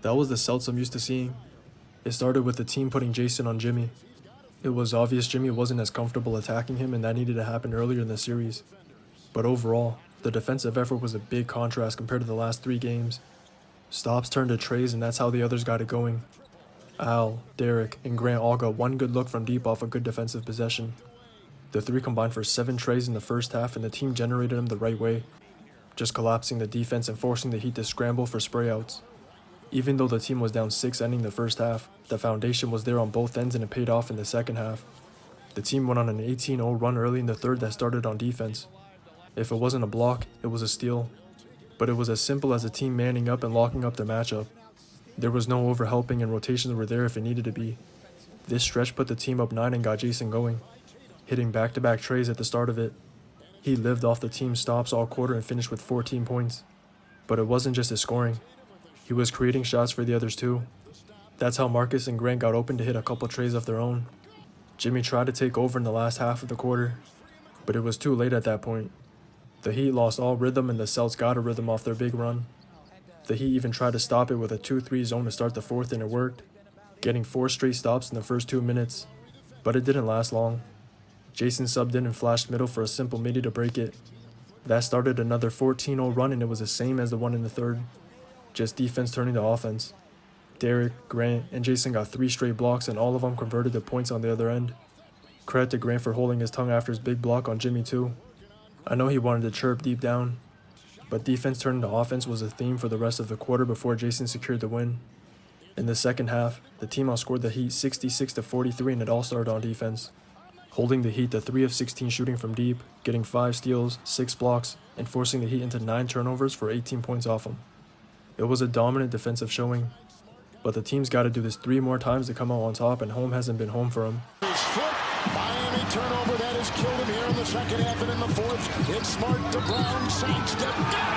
That was the Celtics I'm used to seeing. It started with the team putting Jason on Jimmy. It was obvious Jimmy wasn't as comfortable attacking him, and that needed to happen earlier in the series. But overall, the defensive effort was a big contrast compared to the last 3 games. Stops turned to trays, and that's how the others got it going. Al, Derek, and Grant all got one good look from deep off a good defensive possession. The 3 combined for 7 trays in the first half, and the team generated them the right way, just collapsing the defense and forcing the Heat to scramble for sprayouts. Even though the team was down 6 ending the first half, the foundation was there on both ends and it paid off in the second half. The team went on an 18-0 run early in the third that started on defense. If it wasn't a block, it was a steal. But it was as simple as the team manning up and locking up their matchup. There was no overhelping, and rotations were there if it needed to be. This stretch put the team up 9 and got Jason going, hitting back-to-back trays at the start of it. He lived off the team's stops all quarter and finished with 14 points. But it wasn't just his scoring. He was creating shots for the others too. That's how Marcus and Grant got open to hit a couple trays of their own. Jimmy tried to take over in the last half of the quarter, but it was too late at that point. The Heat lost all rhythm, and the Celtics got a rhythm off their big run. The Heat even tried to stop it with a 2-3 zone to start the fourth, and it worked, getting 4 straight stops in the first 2 minutes. But it didn't last long. Jason subbed in and flashed middle for a simple midi to break it. That started another 14-0 run, and it was the same as the one in the third. Just defense turning to offense. Derek, Grant, and Jason got 3 straight blocks, and all of them converted to points on the other end. Credit to Grant for holding his tongue after his big block on Jimmy too. I know he wanted to chirp deep down, but defense turning to offense was a theme for the rest of the quarter before Jason secured the win. In the second half, the team outscored the Heat 66-43, and it all started on defense, holding the Heat to 3 of 16 shooting from deep, getting 5 steals, 6 blocks, and forcing the Heat into 9 turnovers for 18 points off them. It was a dominant defensive showing, but the team's got to do this 3 more times to come out on top, and home hasn't been home for him. Miami turnover that has killed him here in the second half and in the fourth. It's Smart to Brown, sidestep.